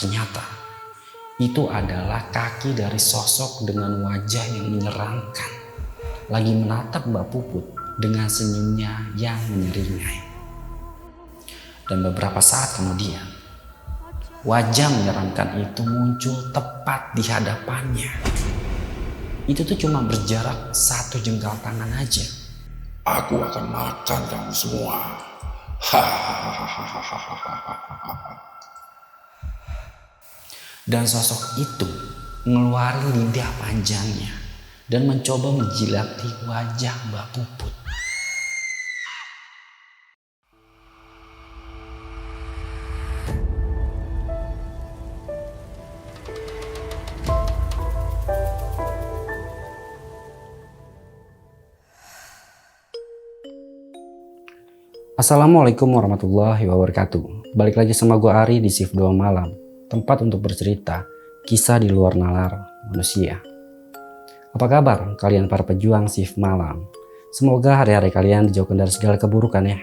Ternyata itu adalah kaki dari sosok dengan wajah yang menyeramkan, lagi menatap Mbak Puput dengan senyumnya yang menyeringai. Dan beberapa saat kemudian, wajah menyeramkan itu muncul tepat di hadapannya. Itu tuh cuma berjarak 1 jengkal tangan aja. Aku akan makan kamu semua. Dan sosok itu ngeluarin lidah panjangnya dan mencoba menjilati wajah Mbak Puput. Assalamualaikum warahmatullahi wabarakatuh. Balik lagi sama gue Ari di Shift 2 Malam, tempat untuk bercerita kisah di luar nalar manusia. Apa kabar kalian para pejuang Shift Malam? Semoga hari-hari kalian dijauhkan dari segala keburukan ya.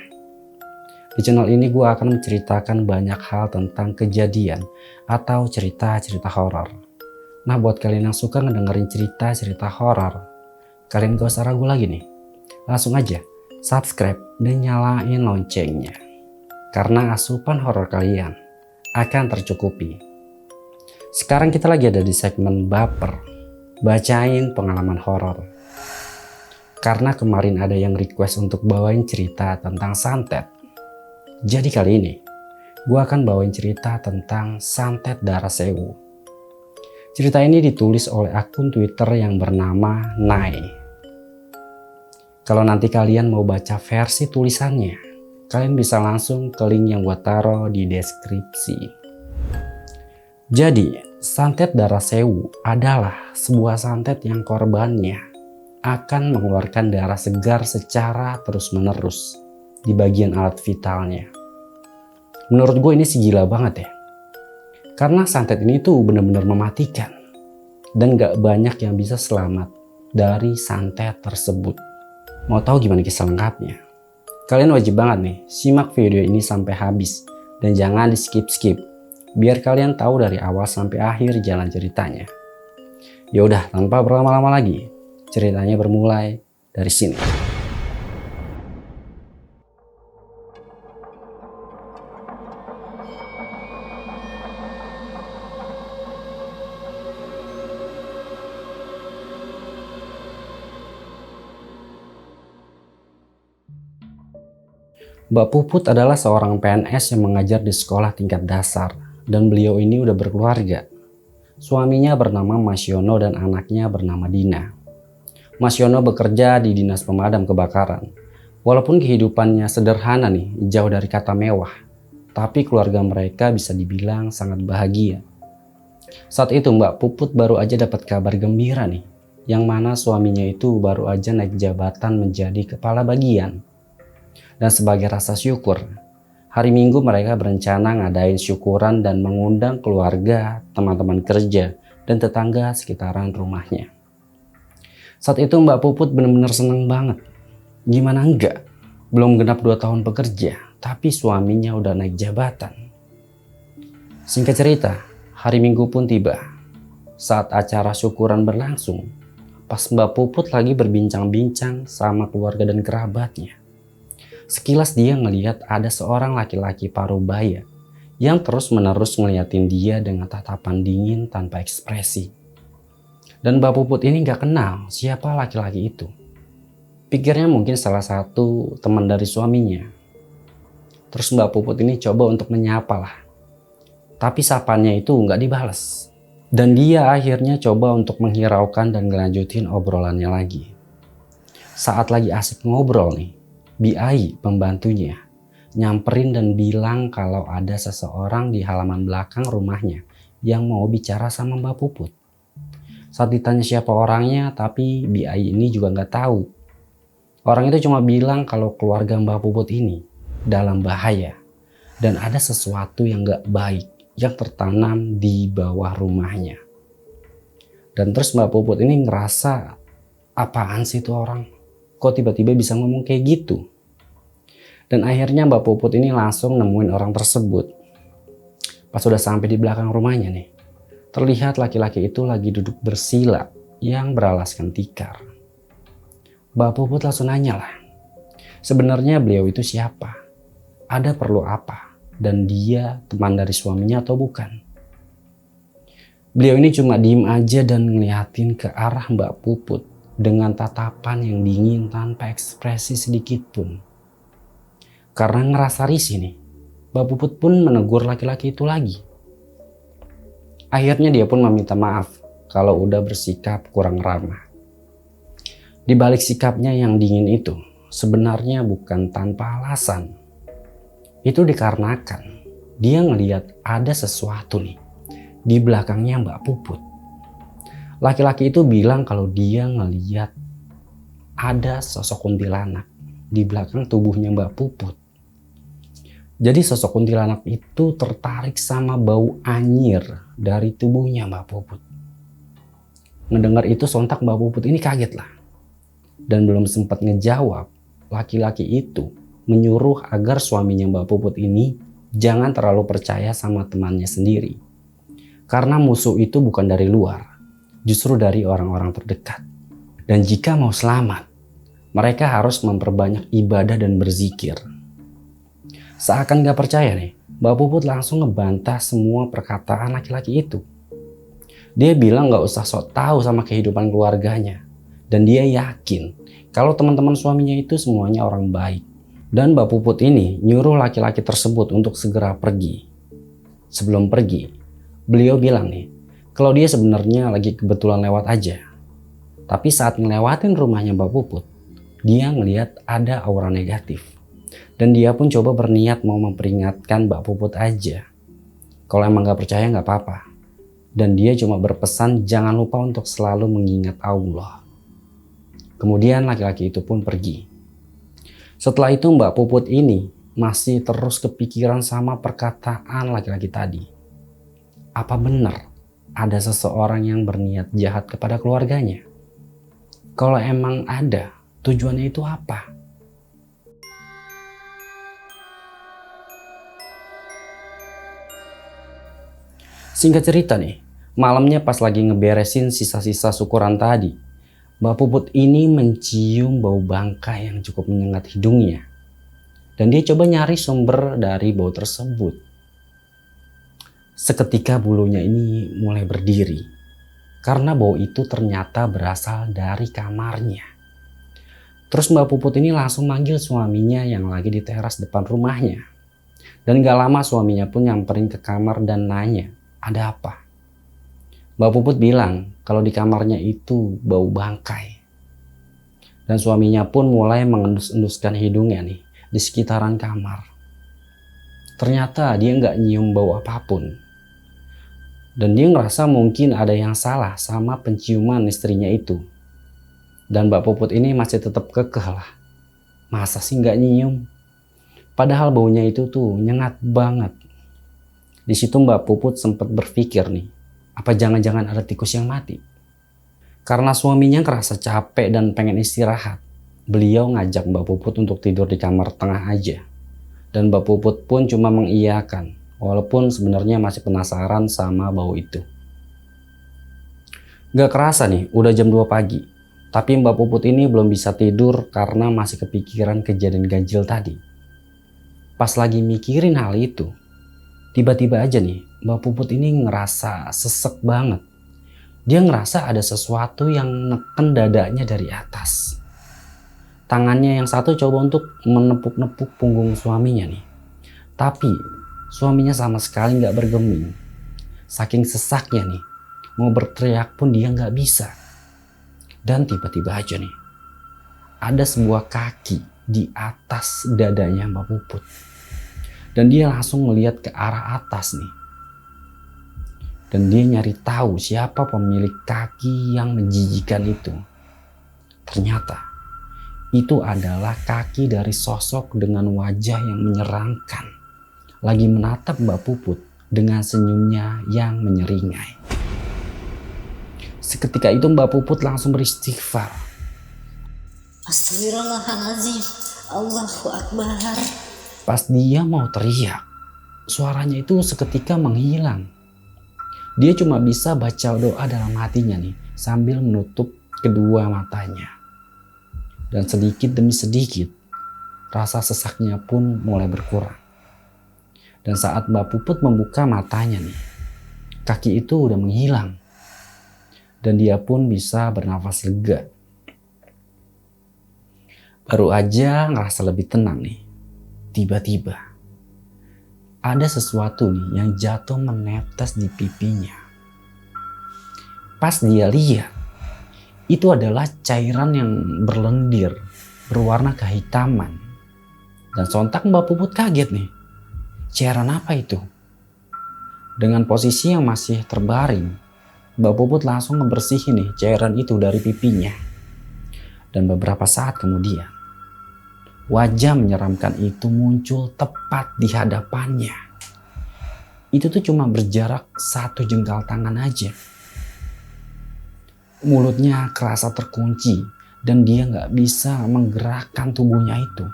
Di channel ini gue akan menceritakan banyak hal tentang kejadian atau cerita-cerita horor. Nah, buat kalian yang suka ngedengerin cerita-cerita horor, kalian gak usah ragu lagi nih. Langsung aja subscribe dan nyalain loncengnya, karena asupan horor kalian akan tercukupi. Sekarang kita lagi ada di segmen baper, bacain pengalaman horor. Karena kemarin ada yang request untuk bawain cerita tentang santet, jadi kali ini gue akan bawain cerita tentang santet Darah Sewu. Cerita ini ditulis oleh akun Twitter yang bernama Nai. Kalau nanti kalian mau baca versi tulisannya, kalian bisa langsung ke link yang gue taruh di deskripsi. Jadi, santet Darah Sewu adalah sebuah santet yang korbannya akan mengeluarkan darah segar secara terus-menerus di bagian alat vitalnya. Menurut gue ini sih gila banget ya. Karena santet ini tuh benar-benar mematikan. Dan gak banyak yang bisa selamat dari santet tersebut. Mau tahu gimana kisah lengkapnya? Kalian wajib banget nih simak video ini sampai habis dan jangan di skip-skip biar kalian tahu dari awal sampai akhir jalan ceritanya. Ya udah, tanpa berlama-lama lagi, ceritanya bermulai dari sini. Mbak Puput adalah seorang PNS yang mengajar di sekolah tingkat dasar dan beliau ini udah berkeluarga. Suaminya bernama Mas Yono dan anaknya bernama Dina. Mas Yono bekerja di Dinas Pemadam Kebakaran. Walaupun kehidupannya sederhana nih, jauh dari kata mewah, tapi keluarga mereka bisa dibilang sangat bahagia. Saat itu Mbak Puput baru aja dapat kabar gembira nih, yang mana suaminya itu baru aja naik jabatan menjadi kepala bagian. Dan sebagai rasa syukur, hari Minggu mereka berencana ngadain syukuran dan mengundang keluarga, teman-teman kerja, dan tetangga sekitaran rumahnya. Saat itu Mbak Puput benar-benar seneng banget. Gimana enggak? Belum genap 2 tahun bekerja, tapi suaminya udah naik jabatan. Singkat cerita, hari Minggu pun tiba. Saat acara syukuran berlangsung, pas Mbak Puput lagi berbincang-bincang sama keluarga dan kerabatnya. Sekilas dia ngelihat ada seorang laki-laki parubaya yang terus-menerus ngeliatin dia dengan tatapan dingin tanpa ekspresi. Dan Mbak Puput ini gak kenal siapa laki-laki itu. Pikirnya mungkin salah satu teman dari suaminya. Terus Mbak Puput ini coba untuk menyapa lah. Tapi sapanya itu gak dibalas. Dan dia akhirnya coba untuk menghiraukan dan ngelanjutin obrolannya lagi. Saat lagi asik ngobrol nih, BI pembantunya nyamperin dan bilang kalau ada seseorang di halaman belakang rumahnya yang mau bicara sama Mbak Puput. Saat ditanya siapa orangnya, tapi BI ini juga nggak tahu. Orang itu cuma bilang kalau keluarga Mbak Puput ini dalam bahaya dan ada sesuatu yang nggak baik yang tertanam di bawah rumahnya. Dan terus Mbak Puput ini ngerasa, apaan sih itu orang? Kok tiba-tiba bisa ngomong kayak gitu? Dan akhirnya Mbak Puput ini langsung nemuin orang tersebut. Pas sudah sampai di belakang rumahnya nih, terlihat laki-laki itu lagi duduk bersila yang beralaskan tikar. Mbak Puput langsung nanya lah, sebenarnya beliau itu siapa? Ada perlu apa? Dan dia teman dari suaminya atau bukan? Beliau ini cuma diem aja dan ngeliatin ke arah Mbak Puput dengan tatapan yang dingin tanpa ekspresi sedikit pun. Karena ngerasa risih nih, Mbak Puput pun menegur laki-laki itu lagi. Akhirnya dia pun meminta maaf kalau udah bersikap kurang ramah. Di balik sikapnya yang dingin itu, sebenarnya bukan tanpa alasan. Itu dikarenakan dia ngelihat ada sesuatu nih di belakangnya Mbak Puput. Laki-laki itu bilang kalau dia ngelihat ada sosok kuntilanak di belakang tubuhnya Mbak Puput. Jadi sosok kuntilanak itu tertarik sama bau anyir dari tubuhnya Mbak Puput. Ngedengar itu sontak Mbak Puput ini kaget lah. Dan belum sempat ngejawab, laki-laki itu menyuruh agar suaminya Mbak Puput ini jangan terlalu percaya sama temannya sendiri. Karena musuh itu bukan dari luar, justru dari orang-orang terdekat. Dan jika mau selamat, mereka harus memperbanyak ibadah dan berzikir. Seakan gak percaya nih, Mbak Puput langsung ngebantah semua perkataan laki-laki itu. Dia bilang gak usah sok tahu sama kehidupan keluarganya. Dan dia yakin kalau teman-teman suaminya itu semuanya orang baik. Dan Mbak Puput ini nyuruh laki-laki tersebut untuk segera pergi. Sebelum pergi, beliau bilang nih, kalau dia sebenarnya lagi kebetulan lewat aja. Tapi saat ngelewatin rumahnya Mbak Puput, dia ngelihat ada aura negatif. Dan dia pun coba berniat mau memperingatkan Mbak Puput aja. Kalau emang gak percaya gak apa-apa. Dan dia cuma berpesan jangan lupa untuk selalu mengingat Allah. Kemudian laki-laki itu pun pergi. Setelah itu Mbak Puput ini masih terus kepikiran sama perkataan laki-laki tadi. Apa benar ada seseorang yang berniat jahat kepada keluarganya? Kalau emang ada, tujuannya itu apa? Singkat cerita nih, malamnya pas lagi ngeberesin sisa-sisa syukuran tadi, Mbak Puput ini mencium bau bangkai yang cukup menyengat hidungnya. Dan dia coba nyari sumber dari bau tersebut. Seketika bulunya ini mulai berdiri. Karena bau itu ternyata berasal dari kamarnya. Terus Mbak Puput ini langsung manggil suaminya yang lagi di teras depan rumahnya. Dan gak lama suaminya pun nyamperin ke kamar dan nanya, ada apa? Mbak Puput bilang kalau di kamarnya itu bau bangkai. Dan suaminya pun mulai mengendus-enduskan hidungnya nih di sekitaran kamar. Ternyata dia nggak nyium bau apapun. Dan dia ngerasa mungkin ada yang salah sama penciuman istrinya itu. Dan Mbak Puput ini masih tetap kekeh lah. Masa sih nggak nyium? Padahal baunya itu tuh nyengat banget. Di situ Mbak Puput sempat berpikir nih, apa jangan-jangan ada tikus yang mati? Karena suaminya ngerasa capek dan pengen istirahat, beliau ngajak Mbak Puput untuk tidur di kamar tengah aja. Dan Mbak Puput pun cuma mengiyakan, walaupun sebenarnya masih penasaran sama bau itu. Gak kerasa nih, udah jam 2 pagi. Tapi Mbak Puput ini belum bisa tidur karena masih kepikiran kejadian ganjil tadi. Pas lagi mikirin hal itu, tiba-tiba aja nih, Mbak Puput ini ngerasa sesek banget. Dia ngerasa ada sesuatu yang neken dadanya dari atas. Tangannya yang satu coba untuk menepuk-nepuk punggung suaminya nih. Tapi suaminya sama sekali nggak bergeming. Saking sesaknya nih, mau berteriak pun dia nggak bisa. Dan tiba-tiba aja nih, ada sebuah kaki di atas dadanya Mbak Puput. Dan dia langsung melihat ke arah atas nih. Dan dia nyari tahu siapa pemilik kaki yang menjijikan itu. Ternyata itu adalah kaki dari sosok dengan wajah yang menyeramkan. Lagi menatap Mbak Puput dengan senyumnya yang menyeringai. Seketika itu Mbak Puput langsung beristighfar. Astagfirullahaladzim, Allahu Akbar. Pas dia mau teriak, suaranya itu seketika menghilang. Dia cuma bisa baca doa dalam hatinya nih sambil menutup kedua matanya. Dan sedikit demi sedikit rasa sesaknya pun mulai berkurang. Dan saat Mbak Puput membuka matanya nih, kaki itu udah menghilang. Dan dia pun bisa bernafas lega. Baru aja ngerasa lebih tenang nih. Tiba-tiba ada sesuatu nih yang jatuh menetes di pipinya. Pas dia lihat, itu adalah cairan yang berlendir berwarna kehitaman. Dan sontak Mbak Puput kaget nih. Cairan apa itu? Dengan posisi yang masih terbaring, Mbak Puput langsung ngebersihin nih cairan itu dari pipinya. Dan beberapa saat kemudian, wajah menyeramkan itu muncul tepat di hadapannya. Itu tuh cuma berjarak 1 jengkal tangan aja. Mulutnya kerasa terkunci dan dia nggak bisa menggerakkan tubuhnya itu.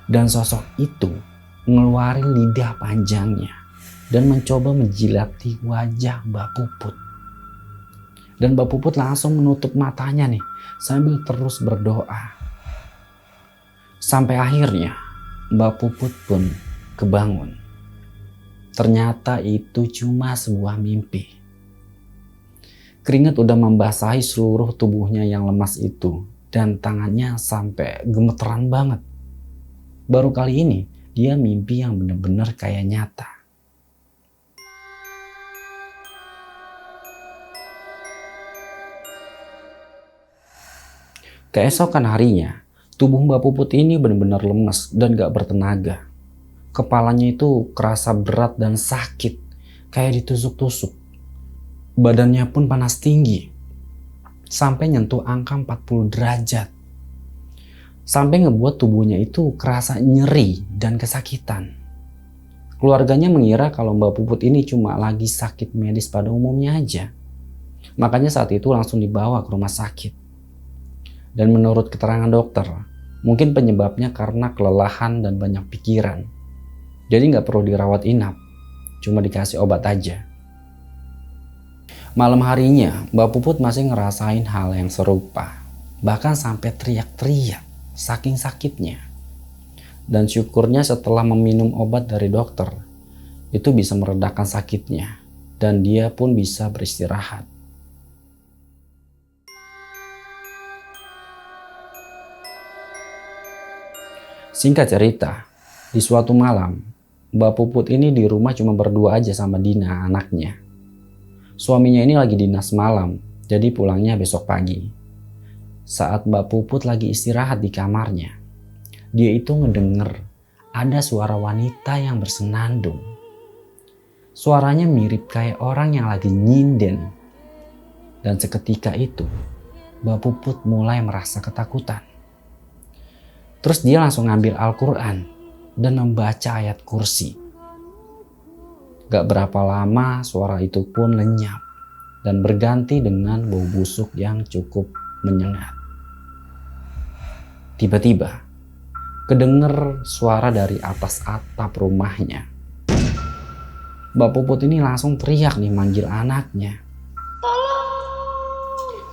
Dan sosok itu ngeluarin lidah panjangnya dan mencoba menjilati wajah Mbak Puput. Dan Mbak Puput langsung menutup matanya nih sambil terus berdoa. Sampai akhirnya Mbak Puput pun kebangun. Ternyata itu cuma sebuah mimpi. Keringat udah membasahi seluruh tubuhnya yang lemas itu dan tangannya sampai gemeteran banget. Baru kali ini dia mimpi yang benar-benar kayak nyata. Keesokan harinya, tubuh Mbak Puput ini benar-benar lemes dan gak bertenaga. Kepalanya itu kerasa berat dan sakit, kayak ditusuk-tusuk. Badannya pun panas tinggi, sampai nyentuh angka 40 derajat. Sampai ngebuat tubuhnya itu kerasa nyeri dan kesakitan. Keluarganya mengira kalau Mbak Puput ini cuma lagi sakit medis pada umumnya aja. Makanya saat itu langsung dibawa ke rumah sakit. Dan menurut keterangan dokter, mungkin penyebabnya karena kelelahan dan banyak pikiran. Jadi nggak perlu dirawat inap, cuma dikasih obat aja. Malam harinya, Mbak Puput masih ngerasain hal yang serupa. Bahkan sampai teriak-teriak, saking sakitnya. Dan syukurnya setelah meminum obat dari dokter, itu bisa meredakan sakitnya. Dan dia pun bisa beristirahat. Singkat cerita, di suatu malam, Mbak Puput ini di rumah cuma berdua aja sama Dina, anaknya. Suaminya ini lagi dinas malam, jadi pulangnya besok pagi. Saat Mbak Puput lagi istirahat di kamarnya, dia itu ngedenger ada suara wanita yang bersenandung. Suaranya mirip kayak orang yang lagi nyinden. Dan seketika itu, Mbak Puput mulai merasa ketakutan. Terus dia langsung ngambil Al-Quran dan membaca ayat kursi. Gak berapa lama suara itu pun lenyap dan berganti dengan bau busuk yang cukup menyengat. Tiba-tiba kedenger suara dari atas atap rumahnya. Mbak Puput ini langsung teriak nih manggil anaknya.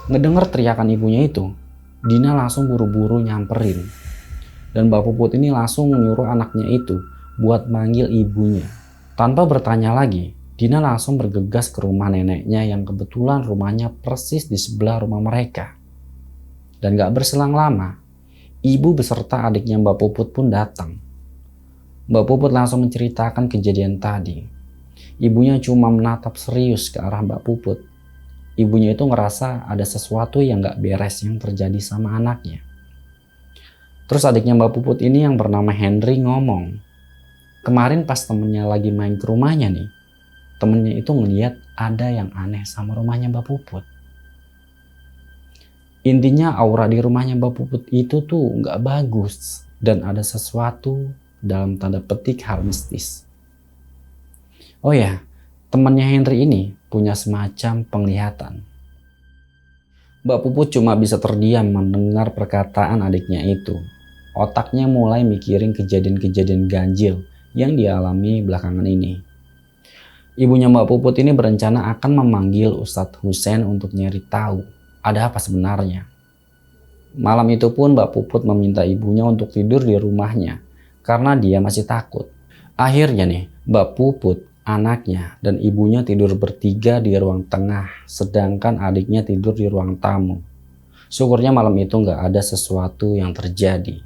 Ngedenger teriakan ibunya itu, Dina langsung buru-buru nyamperin. Dan Mbak Puput ini langsung menyuruh anaknya itu buat manggil ibunya. Tanpa bertanya lagi, Dina langsung bergegas ke rumah neneknya yang kebetulan rumahnya persis di sebelah rumah mereka. Dan gak berselang lama, ibu beserta adiknya Mbak Puput pun datang. Mbak Puput langsung menceritakan kejadian tadi. Ibunya cuma menatap serius ke arah Mbak Puput. Ibunya itu ngerasa ada sesuatu yang gak beres yang terjadi sama anaknya. Terus adiknya Mbak Puput ini yang bernama Henry ngomong, kemarin pas temennya lagi main ke rumahnya nih, temennya itu ngeliat ada yang aneh sama rumahnya Mbak Puput. Intinya aura di rumahnya Mbak Puput itu tuh nggak bagus dan ada sesuatu dalam tanda petik hal mistis. Oh ya, temannya Henry ini punya semacam penglihatan. Mbak Puput cuma bisa terdiam mendengar perkataan adiknya itu. Otaknya mulai mikirin kejadian-kejadian ganjil yang dialami belakangan ini. Ibunya Mbak Puput ini berencana akan memanggil Ustadz Husein untuk nyari tahu ada apa sebenarnya. Malam itu pun Mbak Puput meminta ibunya untuk tidur di rumahnya karena dia masih takut. Akhirnya nih, Mbak Puput, anaknya, dan ibunya tidur bertiga di ruang tengah, sedangkan adiknya tidur di ruang tamu. Syukurnya malam itu nggak ada sesuatu yang terjadi.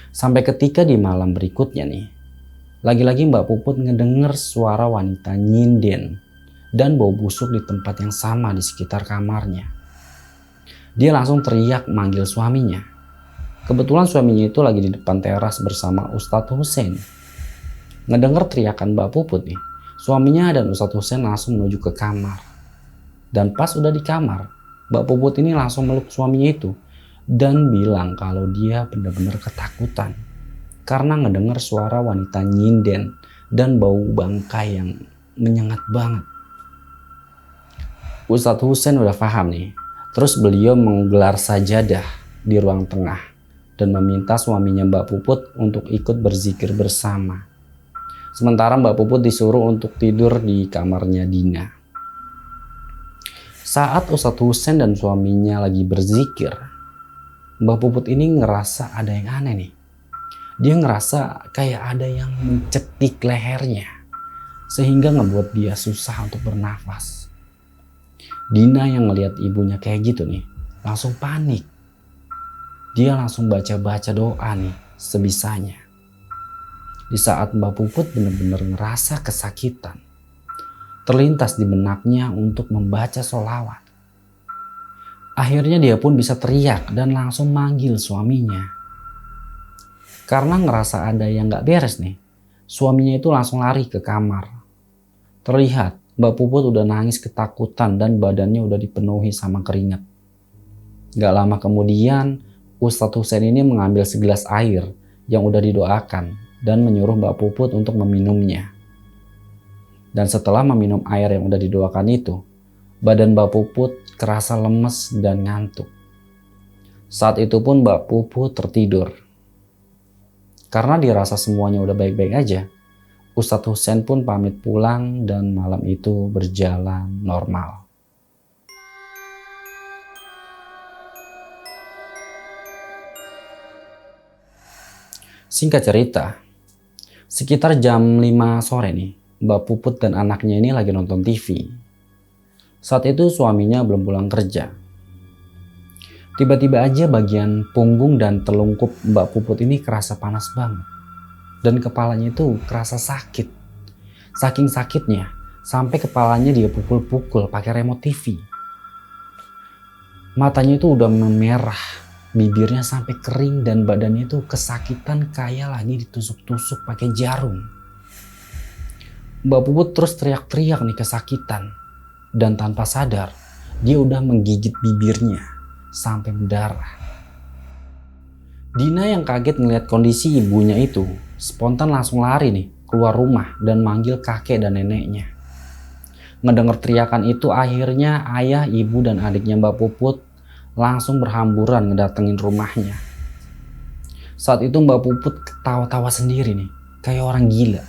Sampai ketika di malam berikutnya nih, lagi-lagi Mbak Puput ngedenger suara wanita nyinden dan bau busuk di tempat yang sama di sekitar kamarnya. Dia langsung teriak manggil suaminya. Kebetulan suaminya itu lagi di depan teras bersama Ustadz Husein. Ngedenger teriakan Mbak Puput nih, suaminya dan Ustadz Husein langsung menuju ke kamar. Dan pas udah di kamar, Mbak Puput ini langsung meluk suaminya itu dan bilang kalau dia benar-benar ketakutan karena ngedenger suara wanita nyinden dan bau bangkai yang menyengat banget. Ustadz Husein udah paham nih, terus beliau menggelar sajadah di ruang tengah dan meminta suaminya Mbak Puput untuk ikut berzikir bersama. Sementara Mbak Puput disuruh untuk tidur di kamarnya Dina. Saat Ustadz Husein dan suaminya lagi berzikir, Mbak Puput ini ngerasa ada yang aneh nih. Dia ngerasa kayak ada yang mencekik lehernya, sehingga ngebuat dia susah untuk bernafas. Dina yang ngelihat ibunya kayak gitu nih, langsung panik. Dia langsung baca-baca doa nih, sebisanya. Di saat Mbak Puput benar-benar ngerasa kesakitan, terlintas di benaknya untuk membaca sholawat. Akhirnya dia pun bisa teriak dan langsung manggil suaminya. Karena ngerasa ada yang gak beres nih, suaminya itu langsung lari ke kamar. Terlihat Mbak Puput udah nangis ketakutan dan badannya udah dipenuhi sama keringat. Gak lama kemudian, Ustadz Husein ini mengambil segelas air yang udah didoakan dan menyuruh Mbak Puput untuk meminumnya. Dan setelah meminum air yang udah didoakan itu, badan Mbak Puput kerasa lemes dan ngantuk. Saat itu pun Mbak Puput tertidur. Karena dirasa semuanya udah baik-baik aja, Ustadz Husein pun pamit pulang dan malam itu berjalan normal. Singkat cerita, sekitar jam 5 sore nih, Mbak Puput dan anaknya ini lagi nonton TV. Saat itu suaminya belum pulang kerja. Tiba-tiba aja bagian punggung dan telungkup Mbak Puput ini kerasa panas banget. Dan kepalanya itu kerasa sakit. Saking sakitnya, sampai kepalanya dia pukul-pukul pakai remote TV. Matanya itu udah memerah. Bibirnya sampai kering dan badannya itu kesakitan kayak lagi ditusuk-tusuk pakai jarum. Mbak Puput terus teriak-teriak nih kesakitan. Dan tanpa sadar, dia udah menggigit bibirnya sampai berdarah. Dina yang kaget ngeliat kondisi ibunya itu, spontan langsung lari nih keluar rumah dan manggil kakek dan neneknya. Ngedenger teriakan itu akhirnya ayah, ibu, dan adiknya Mbak Puput langsung berhamburan ngedatengin rumahnya. Saat itu Mbak Puput ketawa-tawa sendiri nih, kayak orang gila.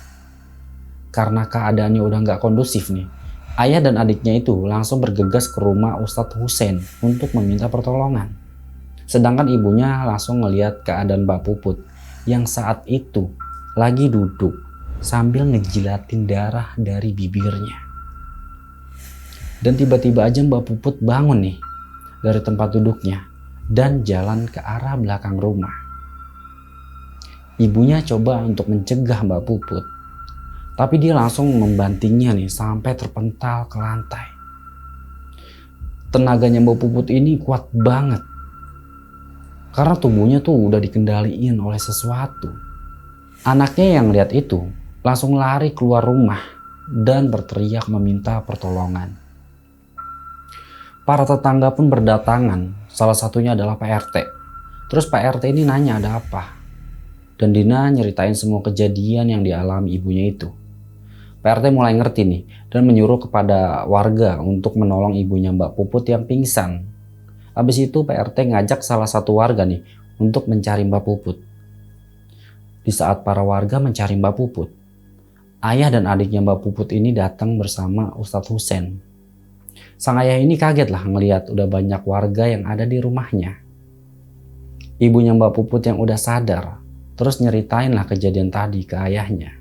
Karena keadaannya udah gak kondusif nih, ayah dan adiknya itu langsung bergegas ke rumah Ustadz Husein untuk meminta pertolongan. Sedangkan ibunya langsung ngeliat keadaan Mbak Puput yang saat itu lagi duduk sambil ngejilatin darah dari bibirnya. Dan tiba-tiba aja Mbak Puput bangun nih dari tempat duduknya dan jalan ke arah belakang rumah. Ibunya coba untuk mencegah Mbak Puput, tapi dia langsung membantingnya nih sampai terpental ke lantai. Tenaganya Mbak Puput ini kuat banget karena tubuhnya tuh udah dikendaliin oleh sesuatu. Anaknya yang lihat itu langsung lari keluar rumah dan berteriak meminta pertolongan. Para tetangga pun berdatangan, salah satunya adalah Pak RT. Terus Pak RT ini nanya ada apa. Dan Dina nyeritain semua kejadian yang dialami ibunya itu. Pak RT mulai ngerti nih dan menyuruh kepada warga untuk menolong ibunya Mbak Puput yang pingsan. Habis itu Pak RT ngajak salah satu warga nih untuk mencari Mbak Puput. Di saat para warga mencari Mbak Puput, ayah dan adiknya Mbak Puput ini datang bersama Ustadz Hussein. Sang ayah ini kaget lah ngelihat udah banyak warga yang ada di rumahnya. Ibunya Mbak Puput yang udah sadar, terus nyeritain lah kejadian tadi ke ayahnya.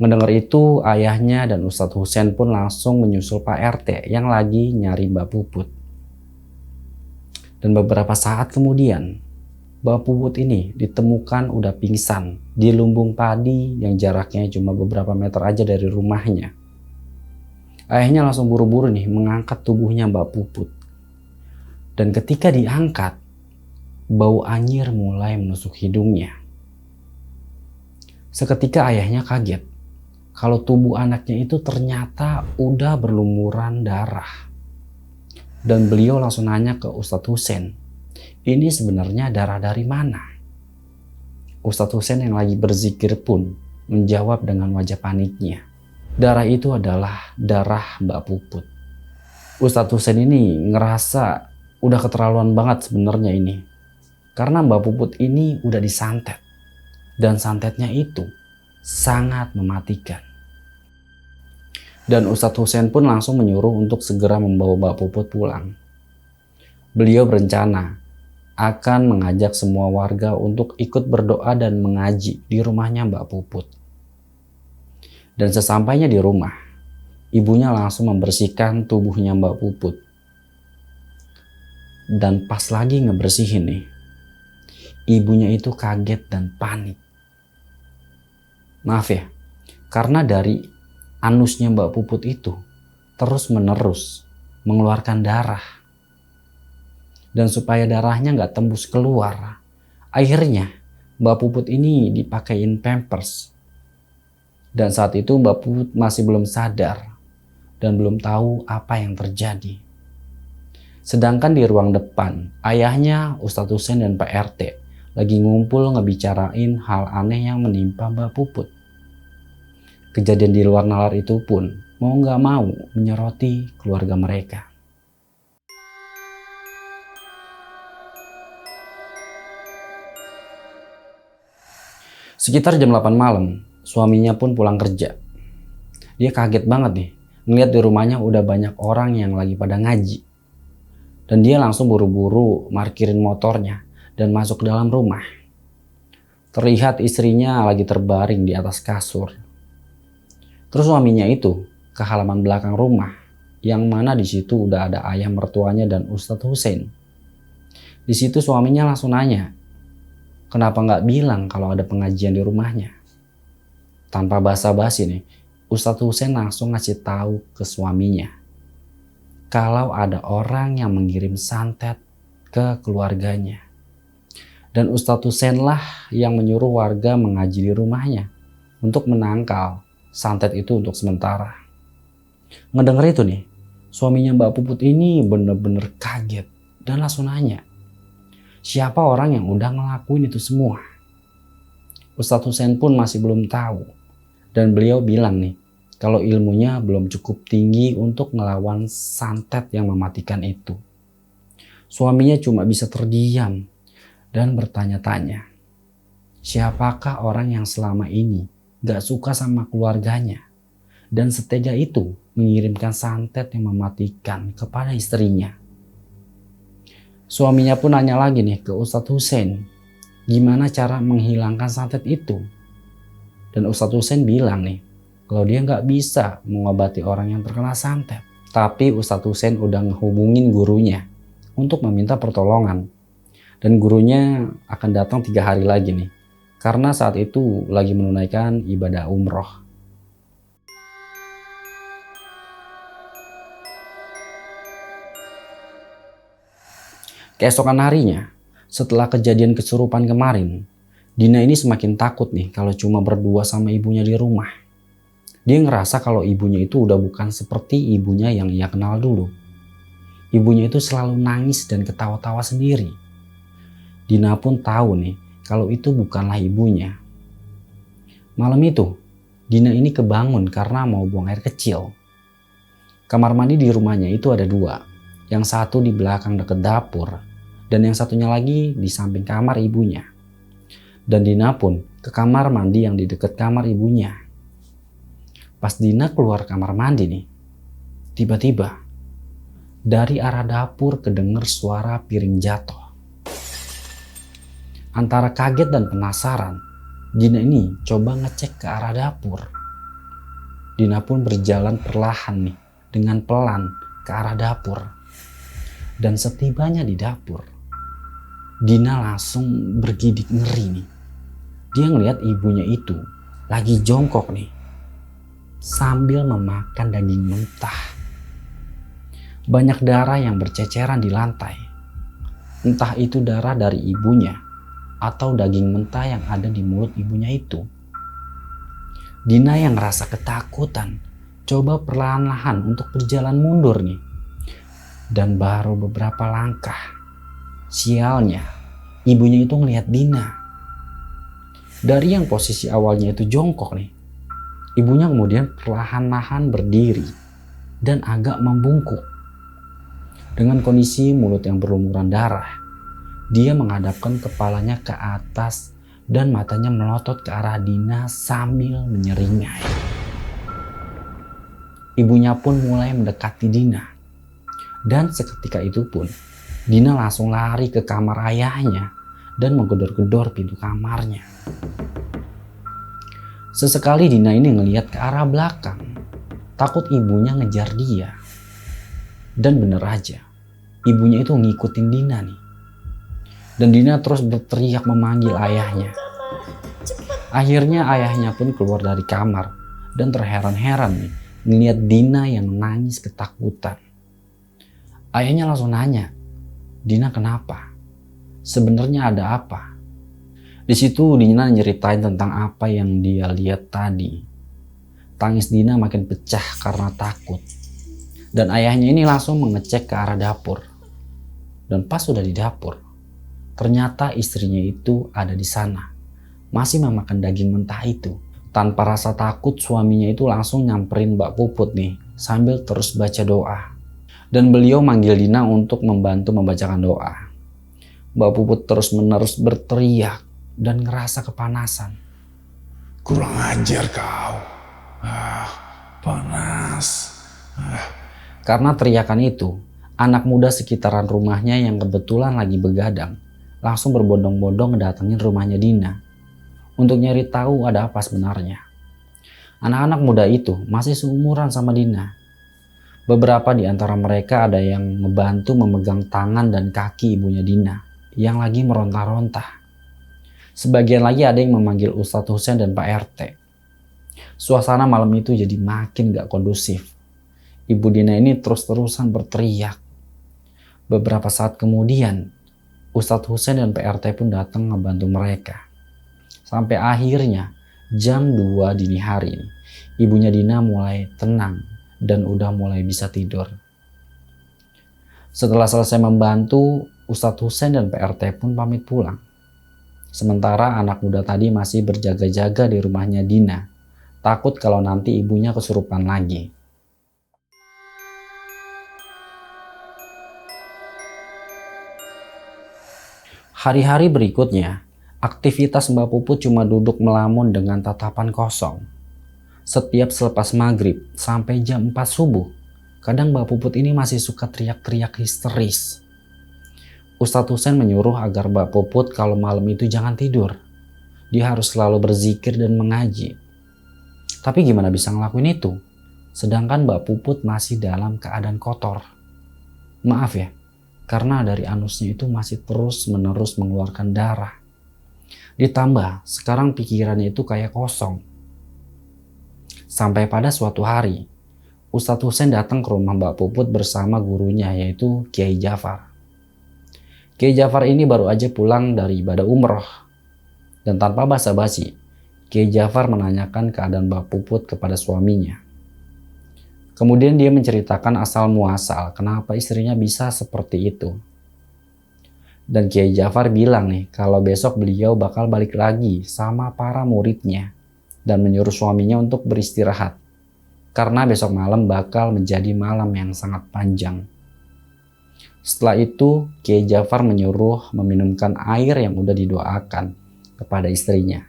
Mendengar itu, ayahnya dan Ustadz Hussein pun langsung menyusul Pak RT yang lagi nyari Mbak Puput. Dan beberapa saat kemudian, Mbak Puput ini ditemukan udah pingsan di lumbung padi yang jaraknya cuma beberapa meter aja dari rumahnya. Ayahnya langsung buru-buru nih mengangkat tubuhnya Mbak Puput. Dan ketika diangkat, bau anyir mulai menusuk hidungnya. Seketika ayahnya kaget kalau tubuh anaknya itu ternyata udah berlumuran darah. Dan beliau langsung nanya ke Ustadz Hussein, ini sebenarnya darah dari mana? Ustadz Hussein yang lagi berzikir pun menjawab dengan wajah paniknya. Darah itu adalah darah Mbak Puput. Ustadz Hussein ini ngerasa udah keterlaluan banget sebenarnya ini. Karena Mbak Puput ini udah disantet. Dan santetnya itu sangat mematikan. Dan Ustadz Hussein pun langsung menyuruh untuk segera membawa Mbak Puput pulang. Beliau berencana akan mengajak semua warga untuk ikut berdoa dan mengaji di rumahnya Mbak Puput. Dan sesampainya di rumah, ibunya langsung membersihkan tubuhnya Mbak Puput. Dan pas lagi ngebersihin nih, ibunya itu kaget dan panik. Maaf ya, karena dari anusnya Mbak Puput itu terus menerus mengeluarkan darah. Dan supaya darahnya nggak tembus keluar, akhirnya Mbak Puput ini dipakein pampers. Dan saat itu Mbak Puput masih belum sadar dan belum tahu apa yang terjadi. Sedangkan di ruang depan, ayahnya Ustadz Hussein dan Pak RT lagi ngumpul ngebicarain hal aneh yang menimpa Mbak Puput. Kejadian di luar nalar itu pun mau nggak mau menyoroti keluarga mereka. Sekitar jam 8 malam, suaminya pun pulang kerja. Dia kaget banget nih, ngeliat di rumahnya udah banyak orang yang lagi pada ngaji. Dan dia langsung buru-buru parkirin motornya dan masuk ke dalam rumah. Terlihat istrinya lagi terbaring di atas kasur. Terus suaminya itu ke halaman belakang rumah, yang mana di situ udah ada ayah mertuanya dan Ustadz Hussein. Di situ suaminya langsung nanya, kenapa nggak bilang kalau ada pengajian di rumahnya? Tanpa basa-basi nih, Ustadz Hussein langsung ngasih tahu ke suaminya kalau ada orang yang mengirim santet ke keluarganya. Dan Ustadz Hussein lah yang menyuruh warga mengaji di rumahnya untuk menangkal santet itu untuk sementara. Ngedenger itu nih, suaminya Mbak Puput ini bener-bener kaget dan langsung nanya, siapa orang yang udah ngelakuin itu semua? Ustadz Hussein pun masih belum tahu. Dan beliau bilang nih, kalau ilmunya belum cukup tinggi untuk ngelawan santet yang mematikan itu. Suaminya cuma bisa terdiam dan bertanya-tanya, siapakah orang yang selama ini gak suka sama keluarganya dan setega itu mengirimkan santet yang mematikan kepada istrinya. Suaminya pun nanya lagi nih ke Ustadz Hussein, gimana cara menghilangkan santet itu? Dan Ustadz Hussein bilang nih, kalau dia nggak bisa mengobati orang yang terkena santet. Tapi Ustadz Hussein udah ngehubungin gurunya untuk meminta pertolongan. Dan gurunya akan datang 3 hari lagi nih, karena saat itu lagi menunaikan ibadah umroh. Keesokan harinya, setelah kejadian kesurupan kemarin, Dina ini semakin takut nih kalau cuma berdua sama ibunya di rumah. Dia ngerasa kalau ibunya itu udah bukan seperti ibunya yang ia kenal dulu. Ibunya itu selalu nangis dan ketawa-tawa sendiri. Dina pun tahu nih kalau itu bukanlah ibunya. Malam itu, Dina ini kebangun karena mau buang air kecil. Kamar mandi di rumahnya itu ada 2. Yang satu di belakang dekat dapur, dan yang satunya lagi di samping kamar ibunya. Dan Dina pun ke kamar mandi yang di dekat kamar ibunya. Pas Dina keluar kamar mandi nih, tiba-tiba dari arah dapur kedenger suara piring jatuh. Antara kaget dan penasaran, Dina ini coba ngecek ke arah dapur. Dina pun berjalan perlahan nih, dengan pelan ke arah dapur. Dan setibanya di dapur, Dina langsung bergidik ngeri nih. Dia ngelihat ibunya itu lagi jongkok nih, sambil memakan daging mentah. Banyak darah yang berceceran di lantai. Entah itu darah dari ibunya atau daging mentah yang ada di mulut ibunya itu. Dina yang ngerasa ketakutan coba perlahan-lahan untuk berjalan mundur nih. Dan baru beberapa langkah, sialnya ibunya itu ngelihat Dina. Dari yang posisi awalnya itu jongkok nih, ibunya kemudian perlahan-lahan berdiri dan agak membungkuk. Dengan kondisi mulut yang berlumuran darah, dia menghadapkan kepalanya ke atas dan matanya melotot ke arah Dina sambil menyeringai. Ibunya pun mulai mendekati Dina. Dan seketika itu pun Dina langsung lari ke kamar ayahnya dan menggedor-gedor pintu kamarnya. Sesekali Dina ini ngelihat ke arah belakang, takut ibunya ngejar dia. Dan bener aja, ibunya itu ngikutin Dina nih. Dan Dina terus berteriak memanggil ayahnya. Akhirnya ayahnya pun keluar dari kamar dan terheran-heran nih ngelihat Dina yang nangis ketakutan. Ayahnya langsung nanya, "Dina kenapa? Sebenarnya ada apa?" Di situ Dina nyeritain tentang apa yang dia lihat tadi. Tangis Dina makin pecah karena takut. Dan ayahnya ini langsung mengecek ke arah dapur. Dan pas sudah di dapur, ternyata istrinya itu ada di sana, masih memakan daging mentah itu. Tanpa rasa takut, suaminya itu langsung nyamperin Mbak Puput nih, sambil terus baca doa. Dan beliau manggil Dina untuk membantu membacakan doa. Mbak Puput terus-menerus berteriak dan ngerasa kepanasan. Kurang ajar kau. Panas. Karena teriakan itu, anak muda sekitaran rumahnya yang kebetulan lagi begadang langsung berbondong-bondong ngedatengin rumahnya Dina untuk nyari tahu ada apa sebenarnya. Anak-anak muda itu masih seumuran sama Dina. Beberapa di antara mereka ada yang ngebantu memegang tangan dan kaki ibunya Dina yang lagi meronta-ronta. Sebagian lagi ada yang memanggil Ustadz Husein dan Pak RT. Suasana malam itu jadi makin gak kondusif. Ibu Dina ini terus-terusan berteriak. Beberapa saat kemudian, Ustadz Husein dan Pak RT pun datang ngebantu mereka. Sampai akhirnya jam 2 dini hari, ibunya Dina mulai tenang dan udah mulai bisa tidur. Setelah selesai membantu, Ustadz Husein dan Pak RT pun pamit pulang. Sementara anak muda tadi masih berjaga-jaga di rumahnya Dina, takut kalau nanti ibunya kesurupan lagi. Hari-hari berikutnya, aktivitas Mbak Puput cuma duduk melamun dengan tatapan kosong. Setiap selepas maghrib sampai jam 4 subuh, kadang Mbak Puput ini masih suka teriak-teriak histeris. Ustadz Husein menyuruh agar Mbak Puput kalau malam itu jangan tidur. Dia harus selalu berzikir dan mengaji. Tapi gimana bisa ngelakuin itu? Sedangkan Mbak Puput masih dalam keadaan kotor. Maaf ya, karena dari anusnya itu masih terus-menerus mengeluarkan darah. Ditambah sekarang pikirannya itu kayak kosong. Sampai pada suatu hari, Ustadz Husein datang ke rumah Mbak Puput bersama gurunya yaitu Kiai Jafar. Kiai Jafar ini baru aja pulang dari ibadah umroh. Dan tanpa basa-basi, Kiai Jafar menanyakan keadaan Mbak Puput kepada suaminya. Kemudian dia menceritakan asal muasal kenapa istrinya bisa seperti itu. Dan Kiai Jafar bilang nih kalau besok beliau bakal balik lagi sama para muridnya dan menyuruh suaminya untuk beristirahat. Karena besok malam bakal menjadi malam yang sangat panjang. Setelah itu Kiai Jafar menyuruh meminumkan air yang udah didoakan kepada istrinya.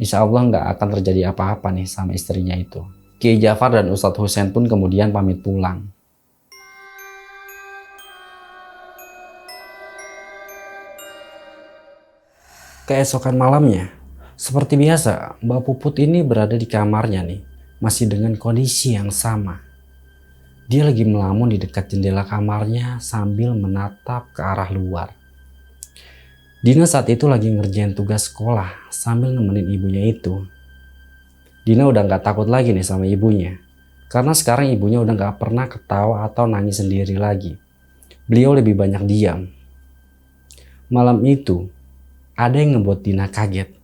Insya Allah nggak akan terjadi apa-apa nih sama istrinya itu. Kiai Jafar dan Ustadz Husain pun kemudian pamit pulang. Keesokan malamnya, seperti biasa, Mbak Puput ini berada di kamarnya nih, masih dengan kondisi yang sama. Dia lagi melamun di dekat jendela kamarnya sambil menatap ke arah luar. Dina saat itu lagi ngerjain tugas sekolah sambil nemenin ibunya itu. Dina udah gak takut lagi nih sama ibunya. Karena sekarang ibunya udah gak pernah ketawa atau nangis sendiri lagi. Beliau lebih banyak diam. Malam itu, ada yang ngebuat Dina kaget.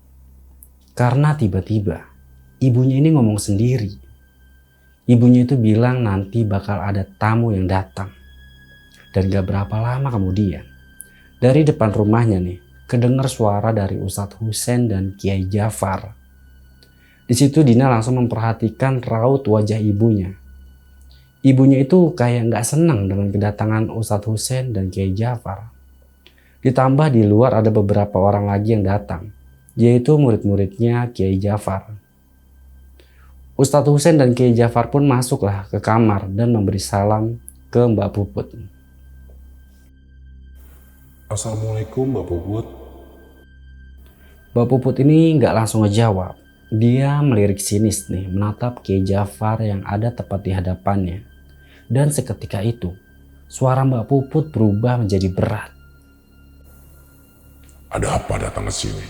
Karena tiba-tiba, ibunya ini ngomong sendiri. Ibunya itu bilang nanti bakal ada tamu yang datang. Dan gak berapa lama kemudian, dari depan rumahnya nih, kedengar suara dari Ustadz Husain dan Kiai Jafar. Di situ Dina langsung memperhatikan raut wajah ibunya. Ibunya itu kayak nggak senang dengan kedatangan Ustadz Husain dan Kiai Jafar. Ditambah di luar ada beberapa orang lagi yang datang, yaitu murid-muridnya Kiai Jafar. Ustadz Husain dan Kiai Jafar pun masuklah ke kamar dan memberi salam ke Mbak Puput. Assalamualaikum Mbak Puput. Mbak Puput ini nggak langsung ngejawab. Dia melirik sinis nih, menatap Kiai Jafar yang ada tepat di hadapannya. Dan seketika itu, suara Mbak Puput berubah menjadi berat. Ada apa datang ke sini?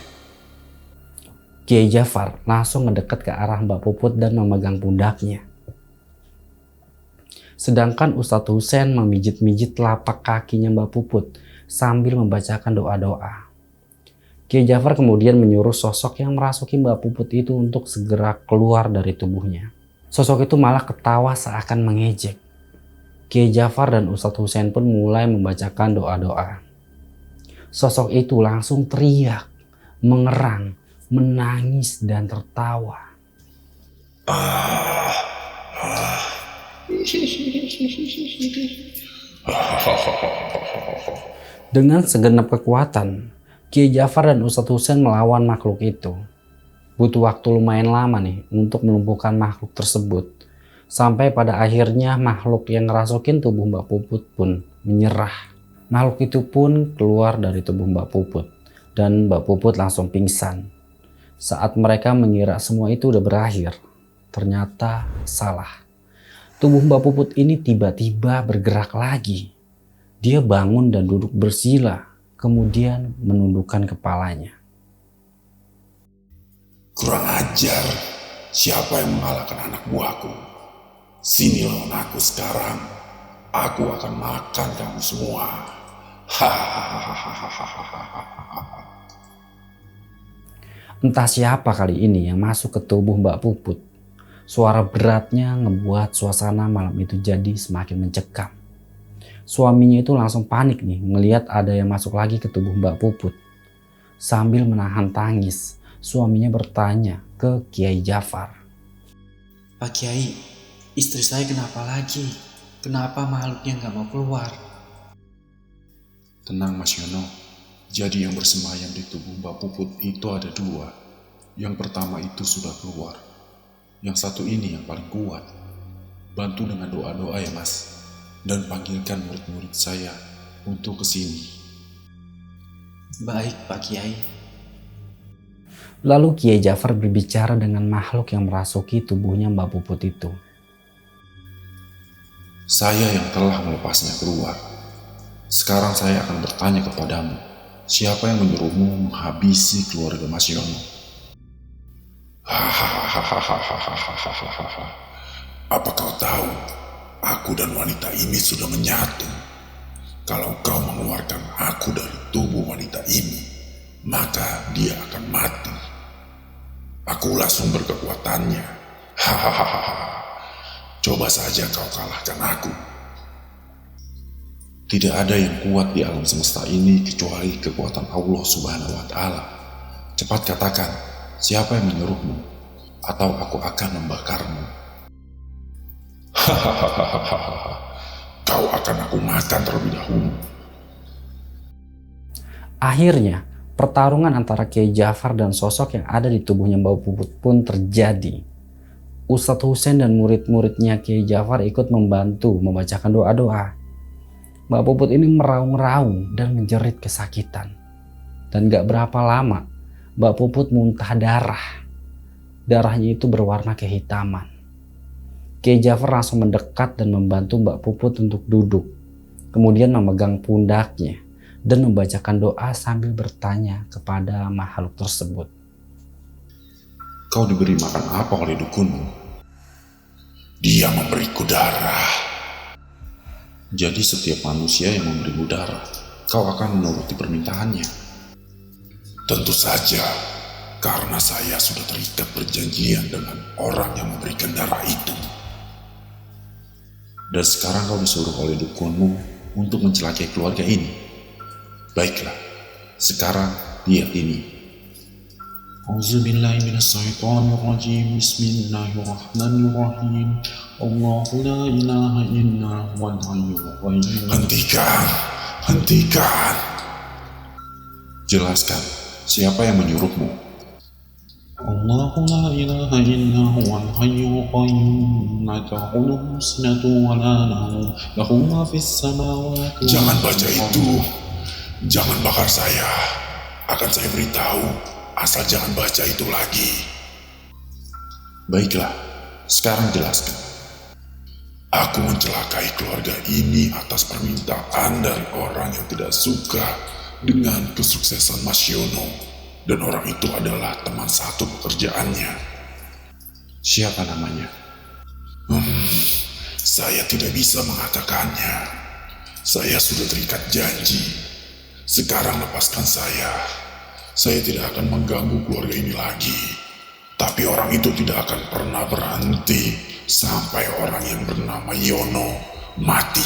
Kiai Jafar langsung mendekat ke arah Mbak Puput dan memegang pundaknya. Sedangkan Ustadz Husain memijit-mijit telapak kakinya Mbak Puput sambil membacakan doa-doa. Kiai Jafar kemudian menyuruh sosok yang merasuki Mbak Puput itu untuk segera keluar dari tubuhnya. Sosok itu malah ketawa seakan mengejek. Kiai Jafar dan Ustadz Husain pun mulai membacakan doa-doa. Sosok itu langsung teriak, mengerang, menangis dan tertawa. Dengan segenap kekuatan, Kiai Jafar dan Ustadz Husain melawan makhluk itu. Butuh waktu lumayan lama nih untuk melumpuhkan makhluk tersebut. Sampai pada akhirnya makhluk yang ngerasukin tubuh Mbak Puput pun menyerah. Makhluk itu pun keluar dari tubuh Mbak Puput. Dan Mbak Puput langsung pingsan. Saat mereka mengira semua itu udah berakhir, ternyata salah. Tubuh Mbak Puput ini tiba-tiba bergerak lagi. Dia bangun dan duduk bersila. Kemudian menundukkan kepalanya. Kurang ajar. Siapa yang mengalahkan anak buahku? Sini lawan aku sekarang. Aku akan makan kamu semua. Entah siapa kali ini yang masuk ke tubuh Mbak Puput. Suara beratnya ngebuat suasana malam itu jadi semakin mencekam. Suaminya itu langsung panik nih ngelihat ada yang masuk lagi ke tubuh Mbak Puput. Sambil menahan tangis, suaminya bertanya ke Kiai Jafar. Pak Kiai, istri saya kenapa lagi? Kenapa makhluknya nggak mau keluar? Tenang Mas Yono. Jadi yang bersemayam di tubuh Mbak Puput itu ada dua. Yang pertama itu sudah keluar. Yang satu ini yang paling kuat. Bantu dengan doa-doa ya Mas. Dan panggilkan murid-murid saya untuk kesini. Baik Pak Kiai. Lalu Kiai Jafar berbicara dengan makhluk yang merasuki tubuhnya Mbak Puput itu. Saya yang telah melepasnya keluar. Sekarang saya akan bertanya kepadamu. Siapa yang menyuruhmu menghabisi keluarga Mas Yono? Apa kau tahu? Aku dan wanita ini sudah menyatu. Kalau kau mengeluarkan aku dari tubuh wanita ini, maka dia akan mati. Akulah sumber kekuatannya. Coba saja kau kalahkan aku. Tidak ada yang kuat di alam semesta ini kecuali kekuatan Allah Subhanahu wa Ta'ala. Cepat katakan, siapa yang menyuruhmu? Atau aku akan membakarmu. Kau akan aku makan terlebih dahulu. Akhirnya Pertarungan antara Kiai Jafar dan sosok yang ada di tubuhnya Mbak Puput pun terjadi. Ustadz Husein dan murid-muridnya Kiai Jafar ikut membantu membacakan doa-doa. Mbak Puput ini meraung-raung dan menjerit kesakitan. Dan gak berapa lama, Mbak Puput muntah darah. Darahnya itu berwarna kehitaman. Kiai Jafar langsung mendekat dan membantu Mbak Puput untuk duduk. Kemudian memegang pundaknya dan membacakan doa sambil bertanya kepada makhluk tersebut. Kau diberi makan apa oleh dukunmu? Dia memberiku darah. Jadi setiap manusia yang memberimu darah, kau akan menuruti permintaannya. Tentu saja, karena saya sudah terikat perjanjian dengan orang yang memberikan darah itu. Dan sekarang kau disuruh oleh dukunmu untuk mencelakai keluarga ini. Baiklah, sekarang lihat ini. Auzubillahi minasyaitonirrajim. Bismillahirrahmanirrahim. Allahu la ilaha illa huwal hayyul qayyum. Hentikan. Jelaskan, siapa yang menyuruhmu? Allahu la ilaha illa huwal hayyul qayyum. La ta'khudhuhu sinatun wa la nawm. Lahu ma fis samawati. Jangan baca itu. Jangan bakar saya. Akan saya beritahu, asal jangan baca itu lagi. Baiklah, sekarang jelaskan. Aku mencelakai keluarga ini atas permintaan dari orang yang tidak suka dengan kesuksesan Mas Yono. Dan orang itu adalah teman satu pekerjaannya. Siapa namanya? Saya tidak bisa mengatakannya. Saya sudah terikat janji. Sekarang lepaskan saya. Saya tidak akan mengganggu keluarga ini lagi. Tapi orang itu tidak akan pernah berhenti sampai orang yang bernama Yono mati.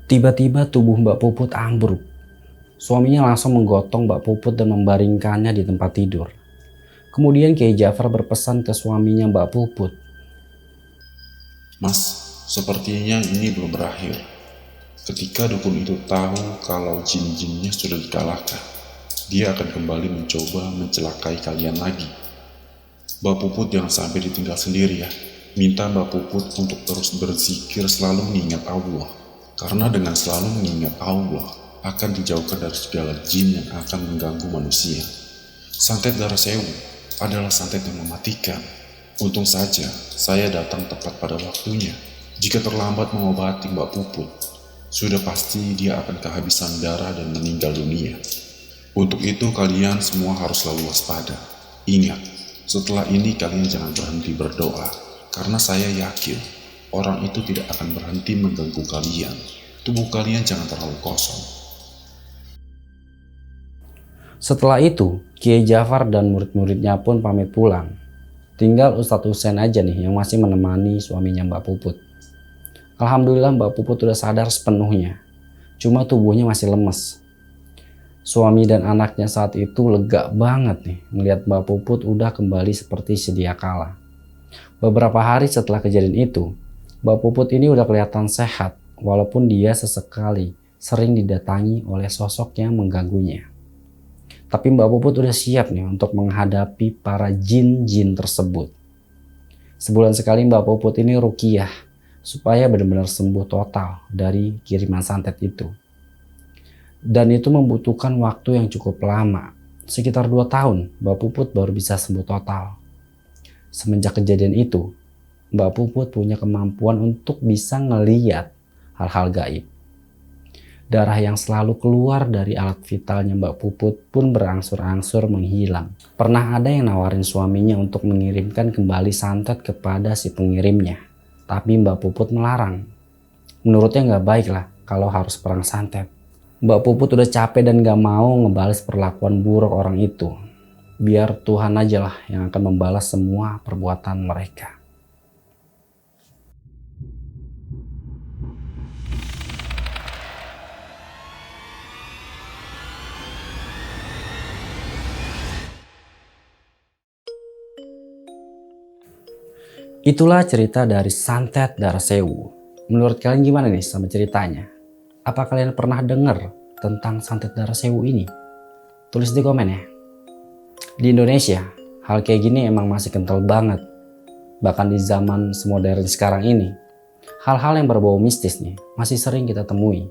Tiba-tiba tubuh Mbak Puput ambruk. Suaminya langsung menggotong Mbak Puput dan membaringkannya di tempat tidur. Kemudian Kiai Jafar berpesan ke suaminya Mbak Puput. Mas, sepertinya ini belum berakhir. Ketika dukun itu tahu kalau jin-jinnya sudah dikalahkan, dia akan kembali mencoba mencelakai kalian lagi. Mbak Puput jangan sampai ditinggal sendiri ya. Minta Mbak Puput untuk terus berzikir selalu mengingat Allah. Karena dengan selalu mengingat Allah, akan dijauhkan dari segala jin yang akan mengganggu manusia. Santet darah sewu adalah santet yang mematikan. Untung saja saya datang tepat pada waktunya. Jika terlambat mengobati Mbak Puput, sudah pasti dia akan kehabisan darah dan meninggal dunia. Untuk itu kalian semua harus selalu waspada. Ingat, setelah ini kalian jangan berhenti berdoa. Karena saya yakin, orang itu tidak akan berhenti mengganggu kalian. Tubuh kalian jangan terlalu kosong. Setelah itu, Kiai Jafar dan murid-muridnya pun pamit pulang. Tinggal Ustadz Husein aja nih yang masih menemani suaminya Mbak Puput. Alhamdulillah Mbak Puput sudah sadar sepenuhnya. Cuma tubuhnya masih lemes. Suami dan anaknya saat itu lega banget nih melihat Mbak Puput udah kembali seperti sedia kala. Beberapa hari setelah kejadian itu, Mbak Puput ini udah kelihatan sehat walaupun dia sesekali sering didatangi oleh sosok yang mengganggunya. Tapi Mbak Puput udah siap nih untuk menghadapi para jin-jin tersebut. Sebulan sekali Mbak Puput ini ruqyah supaya benar-benar sembuh total dari kiriman santet itu. Dan itu membutuhkan waktu yang cukup lama. Sekitar 2 tahun Mbak Puput baru bisa sembuh total. Semenjak kejadian itu, Mbak Puput punya kemampuan untuk bisa ngeliat hal-hal gaib. Darah yang selalu keluar dari alat vitalnya Mbak Puput pun berangsur-angsur menghilang. Pernah ada yang nawarin suaminya untuk mengirimkan kembali santet kepada si pengirimnya. Tapi Mbak Puput melarang. Menurutnya nggak baik lah kalau harus perang santet. Mbak Puput udah capek dan gak mau ngebales perlakuan buruk orang itu. Biar Tuhan aja lah yang akan membalas semua perbuatan mereka. Itulah cerita dari santet darah sewu. Menurut kalian gimana nih sama ceritanya? Apa kalian pernah dengar tentang santet darah sewu ini? Tulis di komen ya. Di Indonesia, hal kayak gini emang masih kental banget. Bahkan di zaman semodern sekarang ini, hal-hal yang berbau mistis nih masih sering kita temui.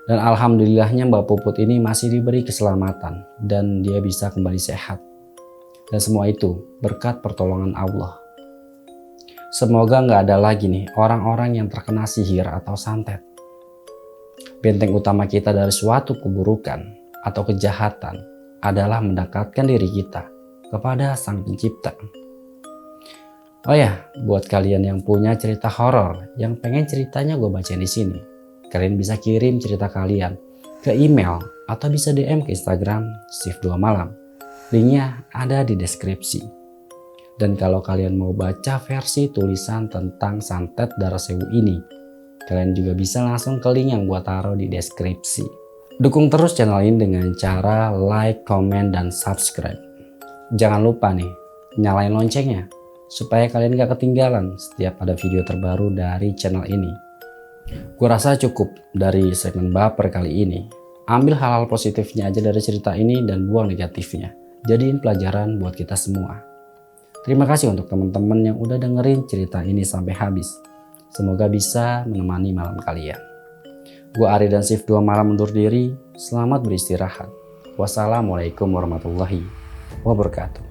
Dan alhamdulillahnya Mbak Puput ini masih diberi keselamatan dan dia bisa kembali sehat. Dan semua itu berkat pertolongan Allah. Semoga nggak ada lagi nih orang-orang yang terkena sihir atau santet. Benteng utama kita dari suatu keburukan atau kejahatan adalah mendekatkan diri kita kepada Sang Pencipta. Oh ya, buat kalian yang punya cerita horor yang pengen ceritanya gue bacain di sini, kalian bisa kirim cerita kalian ke email atau bisa DM ke Instagram Shift 2 Malam. Linknya ada di deskripsi. Dan kalau kalian mau baca versi tulisan tentang santet darah sewu ini, kalian juga bisa langsung ke link yang gua taruh di deskripsi. Dukung terus channel ini dengan cara like, comment, dan subscribe. Jangan lupa nih, nyalain loncengnya supaya kalian gak ketinggalan setiap ada video terbaru dari channel ini. Gua rasa cukup dari segmen baper kali ini. Ambil hal-hal positifnya aja dari cerita ini dan buang negatifnya. Jadiin pelajaran buat kita semua. Terima kasih untuk teman-teman yang udah dengerin cerita ini sampai habis. Semoga bisa menemani malam kalian. Gua Ari dan Shift 2 Malam undur diri. Selamat beristirahat. Wassalamualaikum warahmatullahi wabarakatuh.